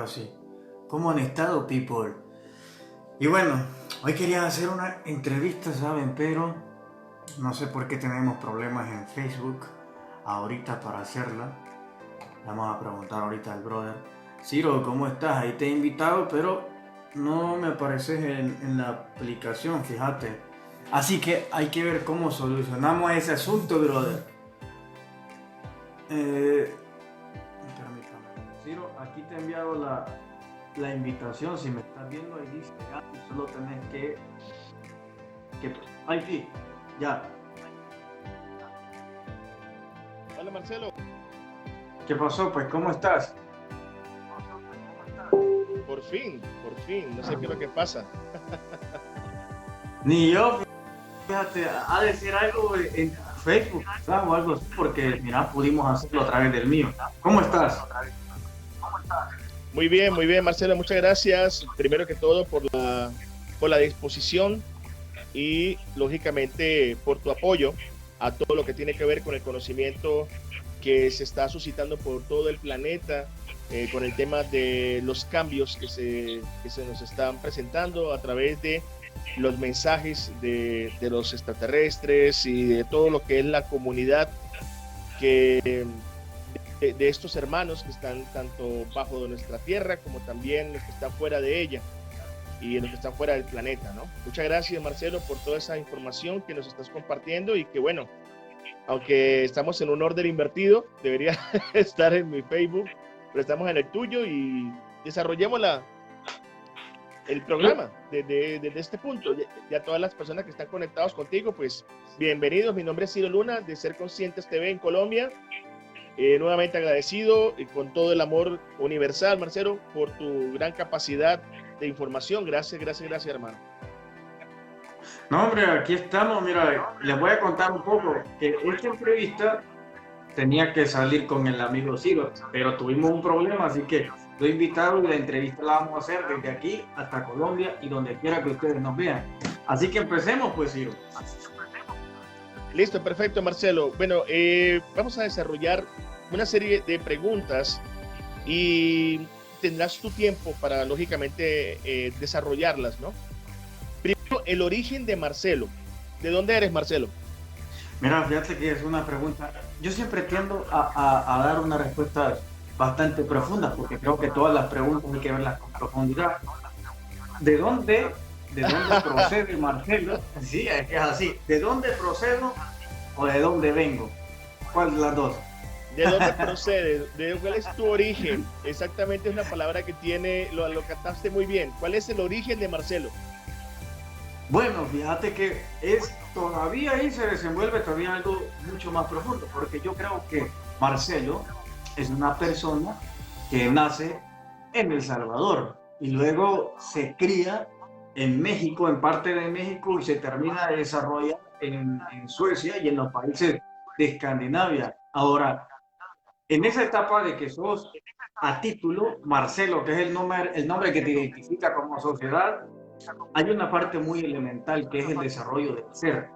Ahora sí. ¿Cómo han estado, people? Y bueno, hoy quería hacer una entrevista, ¿saben? Pero no sé por qué tenemos problemas en Facebook ahorita para hacerla. Vamos a preguntar ahorita al brother. Ciro, ¿cómo estás? Ahí te he invitado, pero no me apareces en la aplicación, fíjate. Así que hay que ver cómo solucionamos ese asunto, brother. Permítame. Ciro, aquí te he enviado la invitación. Si me estás viendo, ahí dice y solo tenés que... Ahí sí, ya. Hola Marcelo. ¿Qué pasó? Pues, ¿cómo estás? Por fin, no sé qué es lo que pasa. Ni yo, fíjate, a decir algo en Facebook, ¿sabes? O algo así, porque mira, pudimos hacerlo a través del mío. ¿Cómo estás? Muy bien, Marcelo, muchas gracias. Primero que todo por la disposición y lógicamente por tu apoyo a todo lo que tiene que ver con el conocimiento que se está suscitando por todo el planeta, con el tema de los cambios que se nos están presentando a través de los mensajes de los extraterrestres y de todo lo que es la comunidad que de estos hermanos que están tanto bajo de nuestra tierra como también los que están fuera de ella y los que están fuera del planeta, ¿no? Muchas gracias, Marcelo, por toda esa información que nos estás compartiendo y que, bueno, aunque estamos en un orden invertido, debería estar en mi Facebook, pero estamos en el tuyo y desarrollemos el programa desde este punto. Ya todas las personas que están conectados contigo, pues bienvenidos. Mi nombre es Ciro Luna, de Ser Conscientes TV en Colombia. Nuevamente agradecido y con todo el amor universal, Marcelo, por tu gran capacidad de información. Gracias, hermano. No, hombre, aquí estamos. Mira, les voy a contar un poco que esta entrevista tenía que salir con el amigo Ciro, pero tuvimos un problema, así que lo he invitado y la entrevista la vamos a hacer desde aquí hasta Colombia y donde quiera que ustedes nos vean. Así que empecemos, pues, Ciro. Listo, perfecto, Marcelo. Bueno, vamos a desarrollar una serie de preguntas y tendrás tu tiempo para, lógicamente, desarrollarlas, ¿no? Primero, el origen de Marcelo. ¿De dónde eres, Marcelo? Mira, fíjate que es una pregunta. Yo siempre tiendo a dar una respuesta bastante profunda, porque creo que todas las preguntas hay que verlas con profundidad. ¿De dónde, de dónde procede Marcelo? Sí, es que es así. ¿De dónde procedo o de dónde vengo? ¿Cuál de las dos? ¿De dónde procede? ¿Cuál es tu origen? Exactamente es una palabra que tiene, lo cantaste muy bien. ¿Cuál es el origen de Marcelo? Bueno, fíjate que todavía ahí se desenvuelve todavía algo mucho más profundo, porque yo creo que Marcelo es una persona que nace en El Salvador y luego se cría en México, en parte de México, y se termina de desarrollar en Suecia y en los países de Escandinavia. Ahora, en esa etapa de que sos a título Marcelo, que es el nombre que te identifica como sociedad, hay una parte muy elemental que es el desarrollo del ser.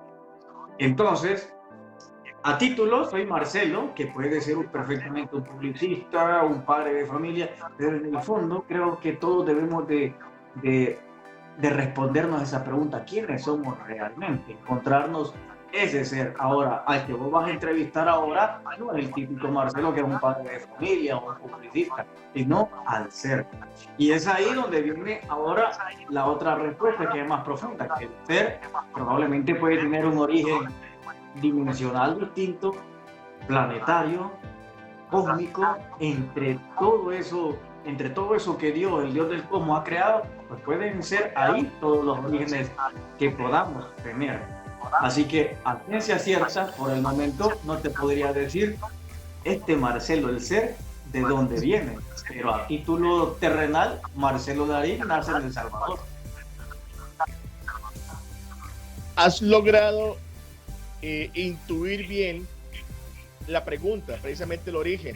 Entonces, a título, soy Marcelo, que puede ser perfectamente un publicista, un padre de familia, pero en el fondo creo que todos debemos de, de respondernos a esa pregunta: ¿quiénes somos realmente? Encontrarnos ese ser. Ahora, al que vos vas a entrevistar ahora, no es el típico Marcelo que es un padre de familia o un publicista, sino al ser. Y es ahí donde viene ahora la otra respuesta, que es más profunda, que el ser probablemente puede tener un origen dimensional distinto, planetario, cósmico. Entre todo eso que Dios, el Dios del cosmos, ha creado, pues pueden ser ahí todos los orígenes que podamos tener. Así que a ciencia cierta, por el momento, no te podría decir Marcelo, el ser, de dónde viene, pero a título terrenal, Marcelo Darín nace en El Salvador. ¿Has logrado intuir bien la pregunta, precisamente el origen?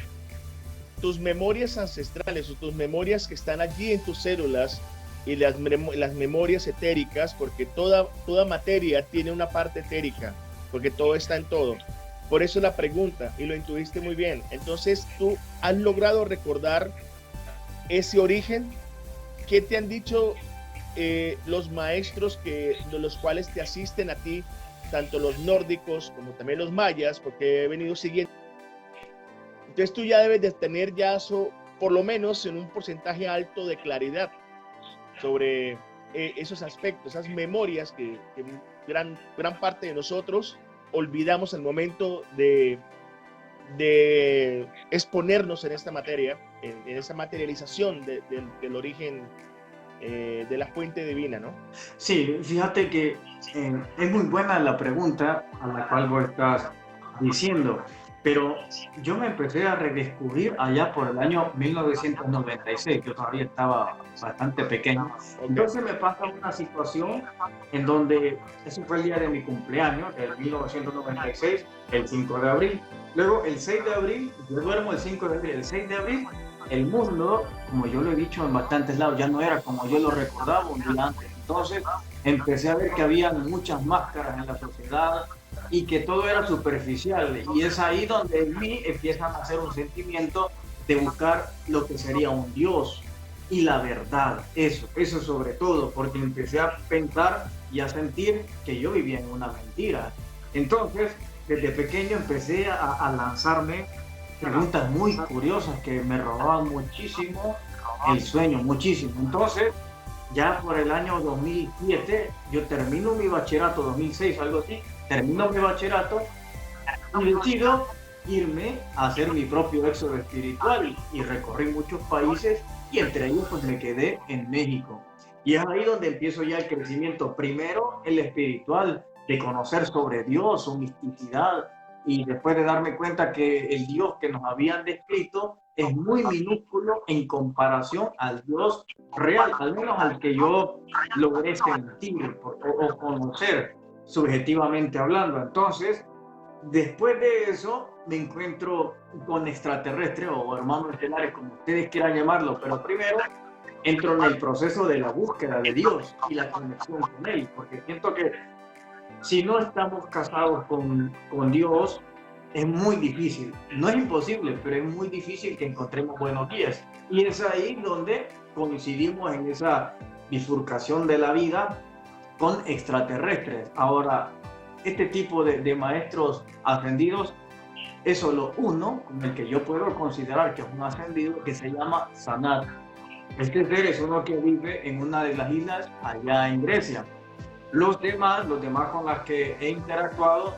Tus memorias ancestrales o tus memorias que están allí en tus células y las memorias etéricas, porque toda materia tiene una parte etérica, porque todo está en todo. Por eso la pregunta, y lo intuiste muy bien. Entonces tú has logrado recordar ese origen? ¿Qué te han dicho los maestros de los cuales te asisten a ti, tanto los nórdicos como también los mayas, porque he venido siguiendo? Entonces tú ya debes de tener ya eso, por lo menos en un porcentaje alto de claridad sobre esos aspectos, esas memorias que gran parte de nosotros olvidamos al momento de exponernos en esta materia, en esa materialización del origen de la fuente divina, ¿no? Sí, fíjate que es muy buena la pregunta a la cual vos estás diciendo, pero yo me empecé a redescubrir allá por el año 1996, yo todavía estaba bastante pequeño. Entonces me pasa una situación en donde, ese fue el día de mi cumpleaños, del 1996, el 5 de abril. Luego el 6 de abril, yo duermo el 5 de abril, el 6 de abril, el mundo, como yo lo he dicho en bastantes lados, ya no era como yo lo recordaba un día antes. Entonces empecé a ver que había muchas máscaras en la sociedad y que todo era superficial. Y es ahí donde en mí empieza a nacer un sentimiento de buscar lo que sería un Dios y la verdad. Eso sobre todo, porque empecé a pensar y a sentir que yo vivía en una mentira. Entonces, desde pequeño empecé a lanzarme preguntas muy curiosas que me robaban muchísimo el sueño, muchísimo. Entonces, ya por el año 2007, yo termino mi bachillerato, 2006, algo así, termino mi bachillerato y decido irme a hacer mi propio éxodo espiritual y recorrí muchos países y entre ellos pues me quedé en México. Y es ahí donde empiezo ya el crecimiento, primero el espiritual, de conocer sobre Dios, su misticidad, y después de darme cuenta que el Dios que nos habían descrito es muy minúsculo en comparación al Dios real, al menos al que yo logré sentir o conocer subjetivamente hablando. Entonces, después de eso, me encuentro con extraterrestres o hermanos estelares, como ustedes quieran llamarlo, pero primero entro en el proceso de la búsqueda de Dios y la conexión con Él, porque siento que si no estamos casados con Dios, es muy difícil. No es imposible, pero es muy difícil que encontremos buenos días. Y es ahí donde coincidimos en esa bifurcación de la vida con extraterrestres. Ahora, este tipo de maestros ascendidos es solo uno con el que yo puedo considerar que es un ascendido, que se llama Sanat. Este ser es uno que vive en una de las islas allá en Grecia. Los demás con los que he interactuado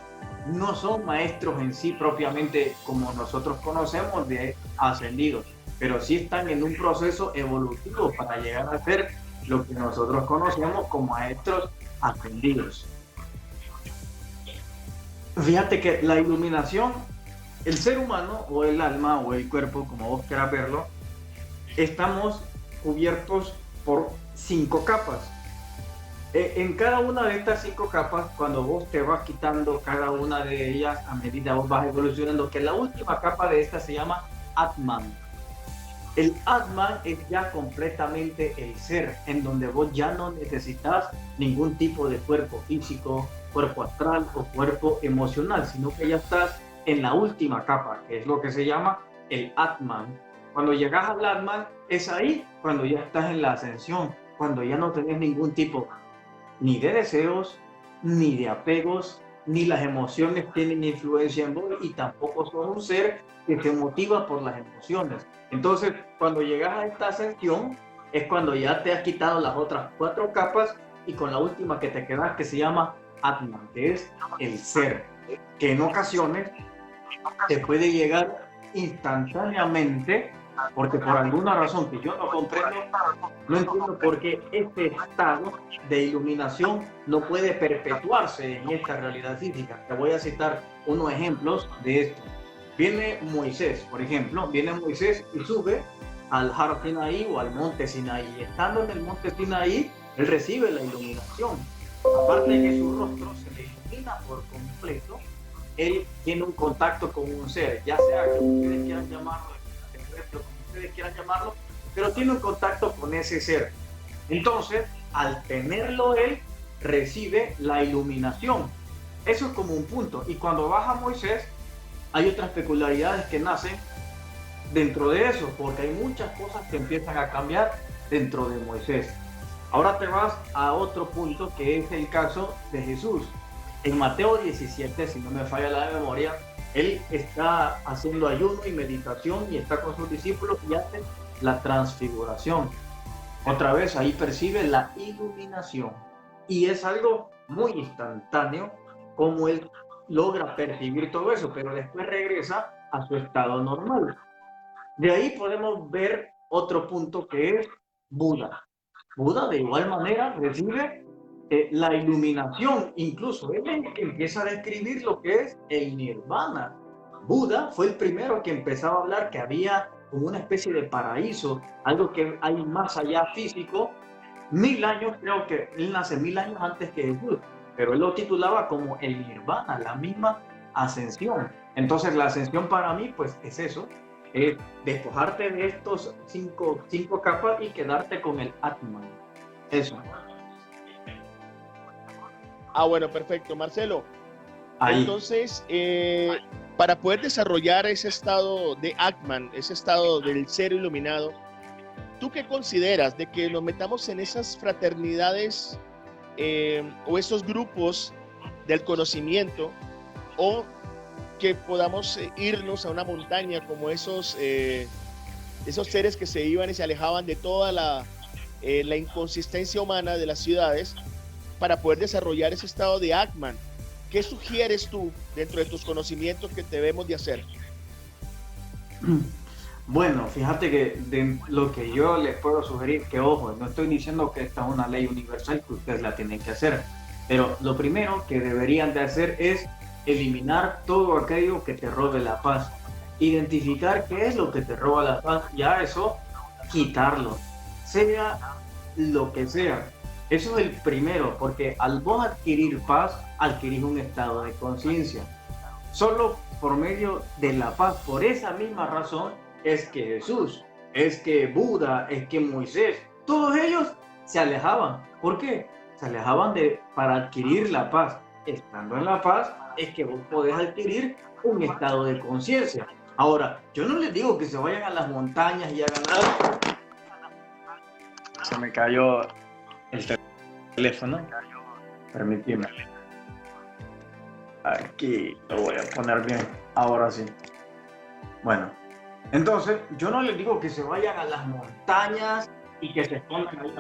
no son maestros en sí propiamente como nosotros conocemos de ascendidos, pero sí están en un proceso evolutivo para llegar a ser lo que nosotros conocemos como maestros ascendidos. Fíjate que la iluminación, el ser humano o el alma o el cuerpo, como vos quieras verlo, estamos cubiertos por 5 capas. En cada una de estas 5 capas, cuando vos te vas quitando cada una de ellas a medida vos vas evolucionando, que la última capa de esta se llama Atman. El Atman es ya completamente el ser, en donde vos ya no necesitas ningún tipo de cuerpo físico, cuerpo astral o cuerpo emocional, sino que ya estás en la última capa, que es lo que se llama el Atman. Cuando llegas al Atman, es ahí cuando ya estás en la ascensión, cuando ya no tenés ningún tipo ni de deseos, ni de apegos, ni las emociones tienen influencia en vos y tampoco sos un ser que se motiva por las emociones. Entonces, cuando llegas a esta ascensión, es cuando ya te has quitado las otras 4 capas y con la última que te quedas, que se llama Atman, que es el ser, que en ocasiones te puede llegar instantáneamente, porque por alguna razón que yo no comprendo, no entiendo por qué este estado de iluminación no puede perpetuarse en esta realidad física. Te voy a citar unos ejemplos de esto. Viene Moisés, por ejemplo, viene Moisés y sube al Har Sinaí o al monte Sinaí. Estando en el monte Sinaí, él recibe la iluminación. Aparte de que su rostro se le ilumina por completo, él tiene un contacto con un ser, ya sea que ustedes quieran llamarlo, como ustedes quieran llamarlo, pero tiene un contacto con ese ser. Entonces, al tenerlo él, recibe la iluminación. Eso es como un punto. Y cuando baja Moisés, hay otras peculiaridades que nacen dentro de eso, porque hay muchas cosas que empiezan a cambiar dentro de Moisés. Ahora te vas a otro punto que es el caso de Jesús. En Mateo 17, si no me falla la memoria, él está haciendo ayuno y meditación y está con sus discípulos y hace la transfiguración. Otra vez ahí percibe la iluminación y es algo muy instantáneo como él logra percibir todo eso, pero después regresa a su estado normal. De ahí podemos ver otro punto que es Buda. Buda de igual manera recibe la iluminación, incluso él empieza a describir lo que es el nirvana. Buda fue el primero que empezaba a hablar que había como una especie de paraíso, algo que hay más allá físico. 1000 años, creo que él nace 1000 años antes que Jesús, pero él lo titulaba como el nirvana, la misma ascensión. Entonces la ascensión para mí pues es eso, es despojarte de estos cinco capas y quedarte con el Atman. Eso. Bueno, perfecto. Marcelo, Ahí. entonces, para poder desarrollar ese estado de Atman, ese estado del ser iluminado, ¿tú qué consideras de que nos metamos en esas fraternidades o esos grupos del conocimiento, o que podamos irnos a una montaña como esos seres que se iban y se alejaban de toda la inconsistencia humana de las ciudades para poder desarrollar ese estado de Atman? ¿Qué sugieres tú dentro de tus conocimientos que debemos de hacer? Bueno, fíjate que de lo que yo les puedo sugerir, que ojo, no estoy diciendo que esta es una ley universal que ustedes la tienen que hacer, pero lo primero que deberían de hacer es eliminar todo aquello que te robe la paz, identificar qué es lo que te roba la paz, ya eso, quitarlo, sea lo que sea. Eso es el primero, porque al vos adquirir paz, adquirís un estado de conciencia. Solo por medio de la paz, por esa misma razón, es que Jesús, es que Buda, es que Moisés, todos ellos se alejaban. ¿Por qué? Se alejaban para adquirir la paz. Estando en la paz, es que vos podés adquirir un estado de conciencia. Ahora, yo no les digo que se vayan a las montañas y hagan algo. Se me cayó el teléfono. Permíteme. Aquí lo voy a poner bien. Ahora sí. Bueno, entonces yo no les digo que se vayan a las montañas y que se escondan ahí.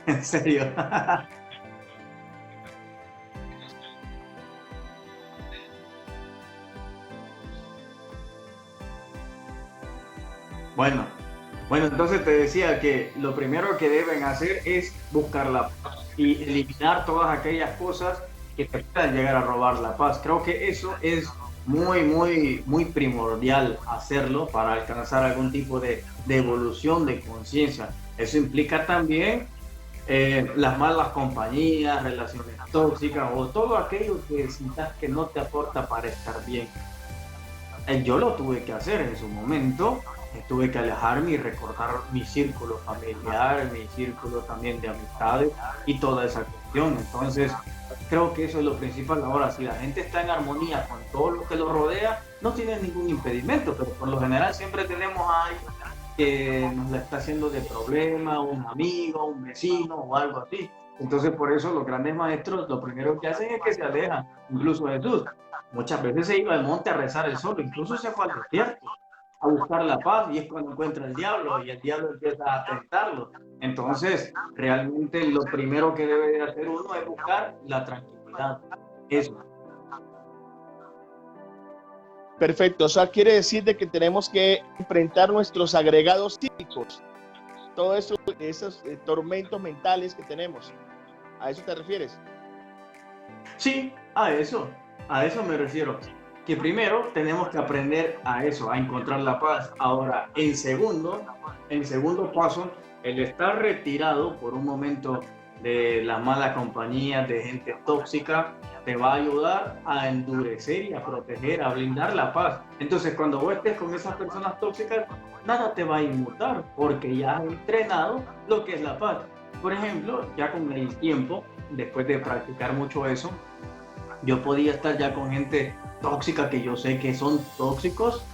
En serio. Bueno, entonces te decía que lo primero que deben hacer es buscar la paz y eliminar todas aquellas cosas que te puedan llegar a robar la paz. Creo que eso es muy primordial hacerlo para alcanzar algún tipo de evolución de conciencia. Eso implica también las malas compañías, relaciones tóxicas o todo aquello que sientas que no te aporta para estar bien. Yo lo tuve que hacer en su momento. Tuve que alejarme y recortar mi círculo familiar, mi círculo también de amistades y toda esa cuestión. Entonces, creo que eso es lo principal. Ahora, si la gente está en armonía con todo lo que lo rodea, no tiene ningún impedimento, pero por lo general siempre tenemos a alguien que nos la está haciendo de problema, un amigo, un vecino o algo así. Entonces, por eso los grandes maestros lo primero que hacen es que se alejan. Incluso Jesús muchas veces se iba al monte a rezar él solo, incluso se fue al desierto a buscar la paz, y es cuando encuentra el diablo y el diablo empieza a tentarlo. Entonces, realmente lo primero que debe de hacer uno es buscar la tranquilidad. Eso. Perfecto, o sea, quiere decir de que tenemos que enfrentar nuestros agregados psíquicos, todos esos tormentos mentales que tenemos. ¿A eso te refieres? Sí, a eso me refiero. Que primero tenemos que aprender a eso, a encontrar la paz. Ahora, en segundo paso, el estar retirado por un momento de la mala compañía, de gente tóxica, te va a ayudar a endurecer y a proteger, a blindar la paz. Entonces, cuando vos estés con esas personas tóxicas, nada te va a inmutar, porque ya has entrenado lo que es la paz. Por ejemplo, ya con el tiempo, después de practicar mucho eso, Yo podía estar ya con gente tóxica que yo sé que son tóxicos.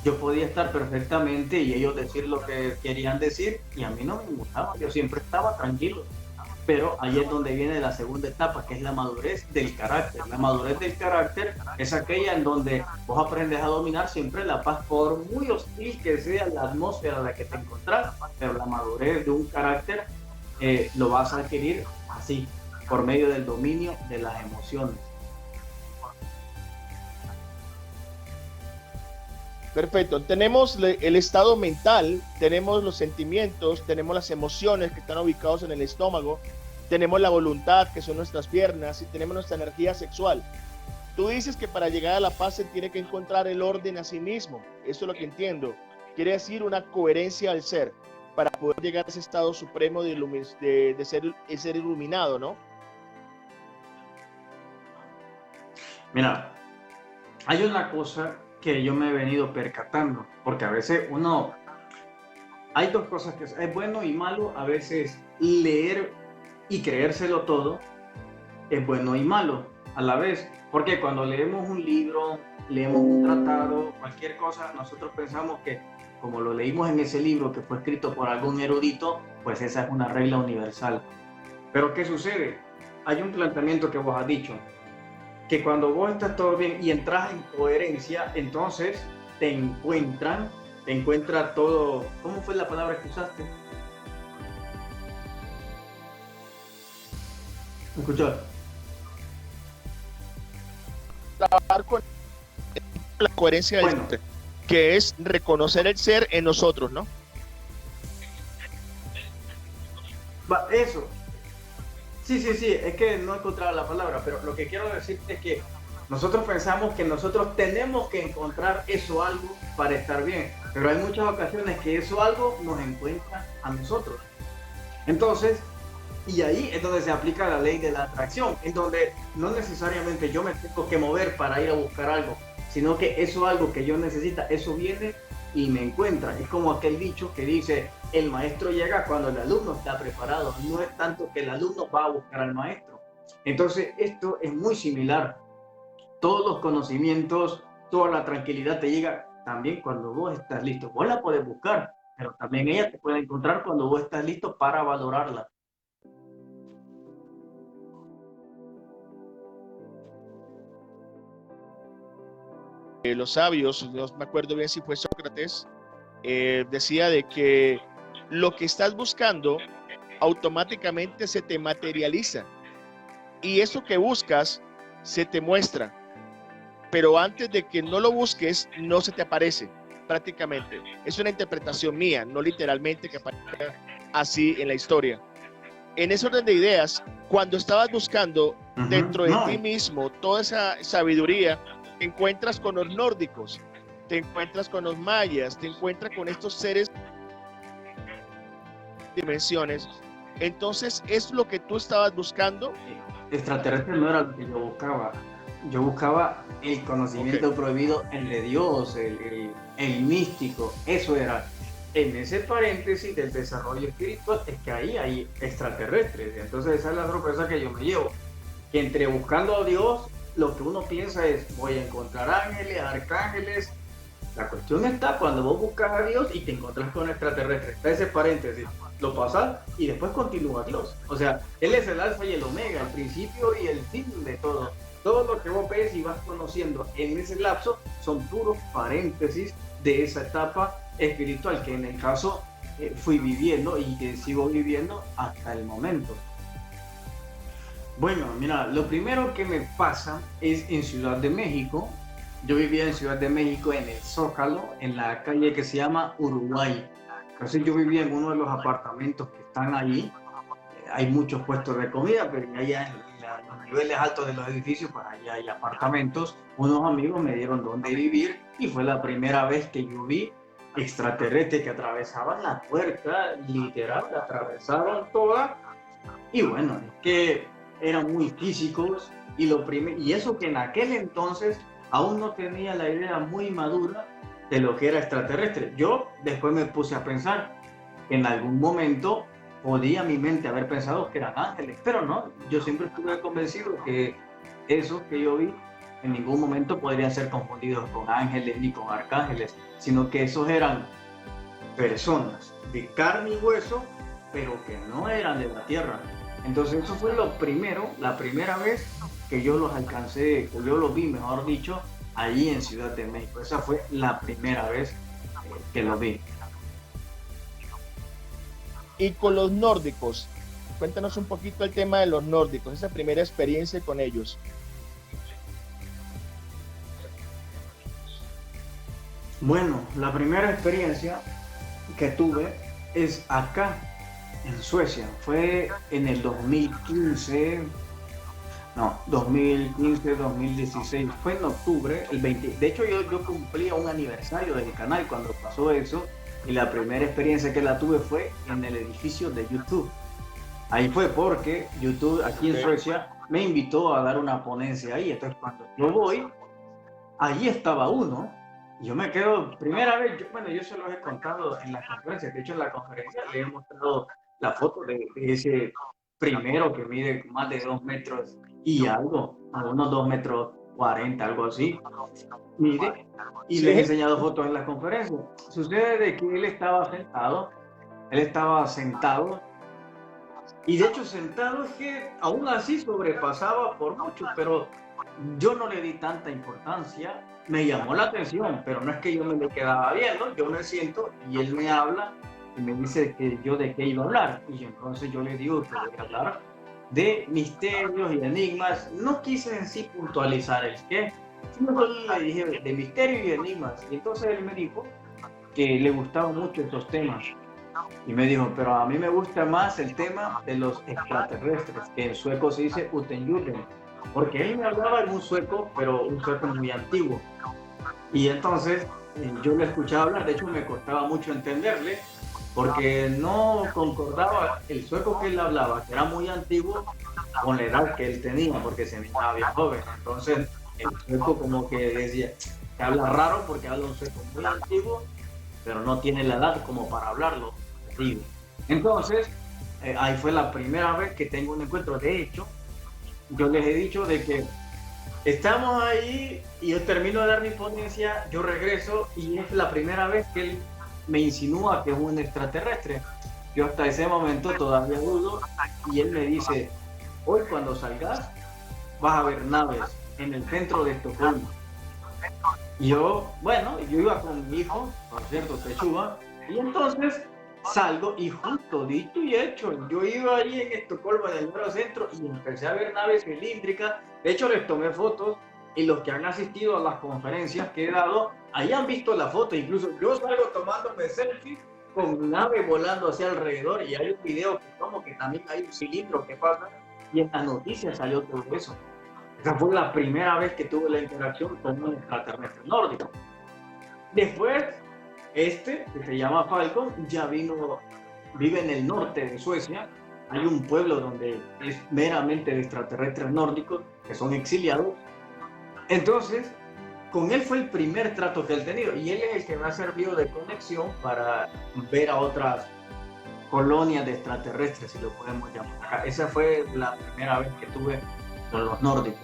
Yo podía estar perfectamente y ellos decir lo que querían decir y a mí no me gustaba. Yo siempre estaba tranquilo. Pero ahí es donde viene la segunda etapa, que es la madurez del carácter. La madurez del carácter es aquella en donde vos aprendes a dominar siempre la paz, por muy hostil que sea la atmósfera en la que te encontrás, pero la madurez de un carácter lo vas a adquirir así, por medio del dominio de las emociones. Perfecto. Tenemos el estado mental, tenemos los sentimientos, tenemos las emociones que están ubicados en el estómago, tenemos la voluntad, que son nuestras piernas, y tenemos nuestra energía sexual. Tú dices que para llegar a la paz se tiene que encontrar el orden a sí mismo. Eso es lo que entiendo. Quiere decir una coherencia al ser para poder llegar a ese estado supremo de ser el ser iluminado, ¿no? Mira, hay una cosa que yo me he venido percatando, porque a veces hay dos cosas que es bueno y malo. A veces leer y creérselo todo es bueno y malo a la vez, porque cuando leemos un libro, leemos un tratado, cualquier cosa, nosotros pensamos que como lo leímos en ese libro que fue escrito por algún erudito, pues esa es una regla universal. Pero ¿qué sucede? Hay un planteamiento que vos has dicho, que cuando vos estás todo bien y entras en coherencia, entonces te encuentra todo. ¿Cómo fue la palabra que usaste? Escucha. Trabajar con la coherencia del ser, que es reconocer el ser en nosotros, ¿no? Eso. Sí, es que no he encontrado la palabra, pero lo que quiero decir es que nosotros pensamos que nosotros tenemos que encontrar eso algo para estar bien, pero hay muchas ocasiones que eso algo nos encuentra a nosotros. Entonces, y ahí es donde se aplica la ley de la atracción, en donde no necesariamente yo me tengo que mover para ir a buscar algo, sino que eso algo que yo necesita, eso viene y me encuentra. Es como aquel dicho que dice, el maestro llega cuando el alumno está preparado, no es tanto que el alumno va a buscar al maestro. Entonces, esto es muy similar. Todos los conocimientos, toda la tranquilidad te llega también cuando vos estás listo. Vos la podés buscar, pero también ella te puede encontrar cuando vos estás listo para valorarla. Los sabios, no me acuerdo bien si fue Sócrates, decía de que lo que estás buscando automáticamente se te materializa y eso que buscas se te muestra, pero antes de que no lo busques no se te aparece prácticamente. Es una interpretación mía, no literalmente que aparezca así en la historia. En ese orden de ideas, cuando estabas buscando dentro de ti mismo toda esa sabiduría, te encuentras con los nórdicos, te encuentras con los mayas, te encuentras con estos seres dimensiones. Entonces, ¿es lo que tú estabas buscando? Extraterrestre no era lo que yo buscaba. Yo buscaba el conocimiento prohibido, el de Dios, el místico. Eso era. En ese paréntesis del desarrollo espiritual es que ahí hay extraterrestres. Entonces esa es la sorpresa que yo me llevo. Que entre buscando a Dios, lo que uno piensa es, voy a encontrar ángeles, arcángeles. La cuestión está cuando vos buscas a Dios y te encontrás con extraterrestres. Está ese paréntesis. Lo pasas y después continúa Dios. O sea, Él es el alfa y el omega, el principio y el fin de todo. Todo lo que vos ves y vas conociendo en ese lapso son puros paréntesis de esa etapa espiritual que en el caso fui viviendo y que sigo viviendo hasta el momento. Bueno, mira, lo primero que me pasa es en Ciudad de México. Yo vivía en Ciudad de México, en el Zócalo, en la calle que se llama Uruguay. Entonces yo vivía en uno de los apartamentos que están allí. Hay muchos puestos de comida, pero allá en los niveles altos de los edificios, pues allá hay apartamentos. Unos amigos me dieron dónde vivir y fue la primera vez que yo vi extraterrestres que atravesaban la puerta, literal, la atravesaron toda. Y bueno, es que eran muy físicos y eso que en aquel entonces aún no tenía la idea muy madura de lo que era extraterrestre. Yo después me puse a pensar que en algún momento podía mi mente haber pensado que eran ángeles, pero no, yo siempre estuve convencido que esos que yo vi en ningún momento podrían ser confundidos con ángeles ni con arcángeles, sino que esos eran personas de carne y hueso, pero que no eran de la tierra. Entonces eso fue lo primero, la primera vez que yo los alcancé, que yo los vi, mejor dicho, allí en Ciudad de México. Esa fue la primera vez que los vi. Y con los nórdicos, cuéntanos un poquito el tema de los nórdicos, esa primera experiencia con ellos. Bueno, la primera experiencia que tuve es acá, en Suecia. Fue en el 2015, no, 2015, 2016. Fue en octubre, el 20. De hecho, yo cumplía un aniversario del canal cuando pasó eso. Y la primera experiencia que la tuve fue en el edificio de YouTube. Ahí fue porque YouTube aquí en Suecia me invitó a dar una ponencia ahí. Entonces cuando yo voy, allí estaba uno. Y yo me quedo, primera vez, yo se los he contado en las conferencias. De hecho, en la conferencia le he mostrado la foto de ese primero que mide más de 2 metros y algo, a unos 2 metros 40, algo así. Mire, y les he enseñado fotos en las conferencias. Sucede de que él estaba sentado, y de hecho sentado es que aún así sobrepasaba por mucho, pero yo no le di tanta importancia. Me llamó la atención, pero no es que yo me le quedaba viendo, yo me siento y él me habla y me dice que yo de qué iba a hablar. Y entonces yo le digo que voy a hablar de misterios y enigmas. No quise en sí puntualizar el qué, sino le dije de misterios y enigmas. Y entonces él me dijo que le gustaban mucho estos temas. Y me dijo, pero a mí me gusta más el tema de los extraterrestres, que en sueco se dice Utenjuden, porque él me hablaba en un sueco, pero un sueco muy antiguo. Y entonces yo le escuchaba hablar, de hecho me costaba mucho entenderle, porque no concordaba el sueco que él hablaba, que era muy antiguo, con la edad que él tenía, porque se miraba bien joven. Entonces el sueco como que decía, que habla raro porque habla un sueco muy antiguo, pero no tiene la edad como para hablarlo. Entonces, ahí fue la primera vez que tengo un encuentro. De hecho, yo les he dicho de que estamos ahí y yo termino de dar mi ponencia, yo regreso y es la primera vez que él me insinúa que es un extraterrestre. Yo hasta ese momento todavía dudo y él me dice, hoy cuando salgas vas a ver naves en el centro de Estocolmo. Y yo iba con mi hijo, por cierto, Techuba, y entonces salgo y justo dicho y hecho, yo iba allí en Estocolmo, en el mero centro, y empecé a ver naves cilíndricas. De hecho, les tomé fotos y los que han asistido a las conferencias que he dado, ahí han visto la foto. Incluso yo salgo tomándome selfies con naves volando hacia alrededor y hay un video que como que también hay un cilindro que pasa y en las noticias salió todo eso. Esa fue la primera vez que tuve la interacción con un extraterrestre nórdico. Después, que se llama Falcon, ya vive en el norte de Suecia. Hay un pueblo donde es meramente de extraterrestres nórdicos que son exiliados. Entonces, con él fue el primer trato que él ha tenido y él es el que me ha servido de conexión para ver a otras colonias de extraterrestres, si lo podemos llamar. Esa fue la primera vez que tuve con los nórdicos.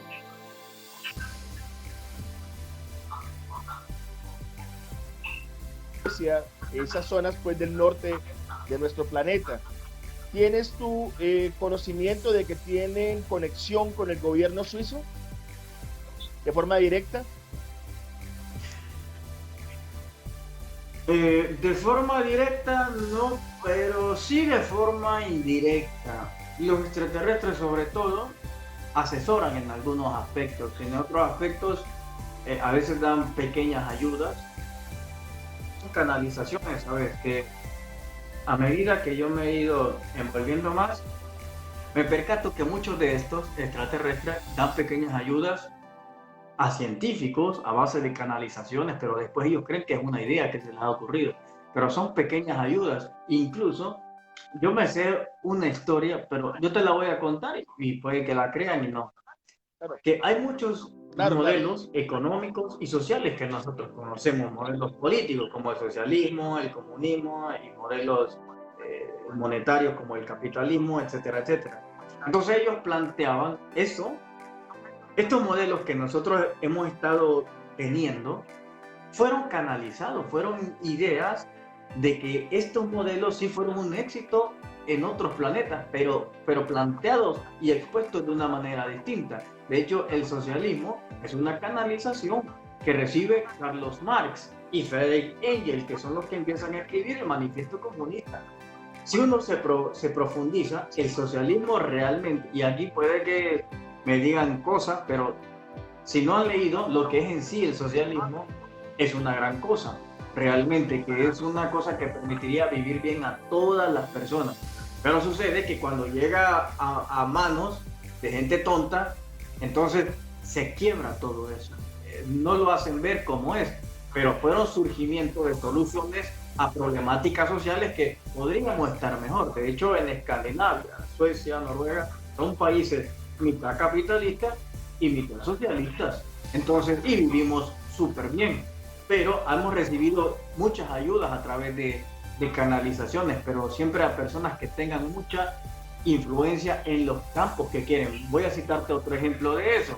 Esas zonas pues del norte de nuestro planeta. ¿Tienes tu conocimiento de que tienen conexión con el gobierno suizo de forma directa? De forma directa no, pero sí de forma indirecta. Los extraterrestres sobre todo asesoran en algunos aspectos, en otros aspectos a veces dan pequeñas ayudas, canalizaciones, ¿sabes? Que a medida que yo me he ido envolviendo más, me percato que muchos de estos extraterrestres dan pequeñas ayudas a científicos a base de canalizaciones, pero después ellos creen que es una idea que se les ha ocurrido, pero son pequeñas ayudas. Incluso yo me sé una historia, pero yo te la voy a contar y puede que la crean y no. Que hay muchos modelos económicos y sociales que nosotros conocemos, modelos políticos como el socialismo, el comunismo y modelos monetarios como el capitalismo, etcétera, etcétera. Entonces ellos planteaban eso estos modelos que nosotros hemos estado teniendo fueron canalizados, fueron ideas de que estos modelos sí fueron un éxito en otros planetas, pero planteados y expuestos de una manera distinta. De hecho, el socialismo es una canalización que recibe Carlos Marx y Friedrich Engels, que son los que empiezan a escribir el Manifiesto Comunista. Si uno se profundiza, el socialismo realmente, y aquí puede que me digan cosas, pero si no han leído lo que es en sí el socialismo, es una gran cosa, realmente, que es una cosa que permitiría vivir bien a todas las personas. Pero sucede que cuando llega a manos de gente tonta, entonces se quiebra todo eso. No lo hacen ver como es, pero fueron surgimiento de soluciones a problemáticas sociales que podríamos estar mejor. De hecho, en Escandinavia, Suecia, Noruega, son países mitad capitalistas y mitad socialistas. Entonces, y vivimos súper bien. Pero hemos recibido muchas ayudas a través de canalizaciones, pero siempre a personas que tengan mucha influencia en los campos que quieren. Voy a citarte otro ejemplo de eso.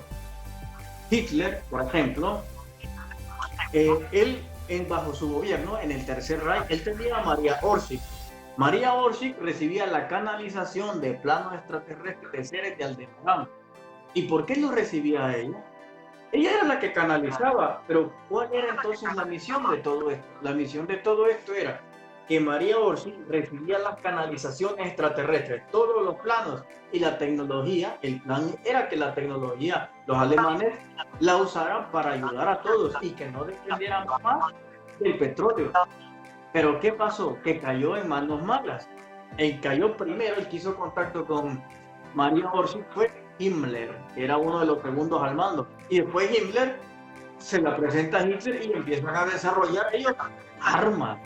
Hitler, por ejemplo, él bajo su gobierno, en el Tercer Reich, él tenía a María Orsic. María Orsic recibía la canalización de planos extraterrestres de seres de Aldebarán. ¿Y por qué lo recibía a ella? Ella era la que canalizaba, pero ¿cuál era entonces la misión de todo esto? La misión de todo esto era que María Orsic recibía las canalizaciones extraterrestres, todos los planos y la tecnología. El plan era que la tecnología, los alemanes la usaran para ayudar a todos y que no dependieran más del petróleo. Pero ¿qué pasó? Que cayó en manos malas. El cayó primero, el que hizo contacto con María Orsic fue Himmler, que era uno de los segundos al mando. Y después Himmler se la presenta a Hitler y empiezan a desarrollar ellos armas.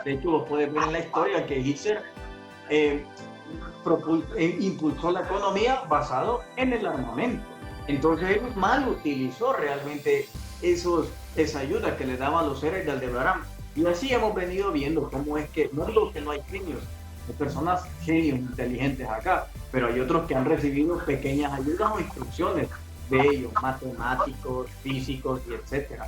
De hecho, vos puedes ver en la historia que Hitler impulsó la economía basado en el armamento. Entonces él mal utilizó realmente esa ayuda que le daban los seres de Aldebarán. Y así hemos venido viendo cómo es que, no digo que no hay genios, hay personas genios inteligentes acá, pero hay otros que han recibido pequeñas ayudas o instrucciones de ellos, matemáticos, físicos y etcétera.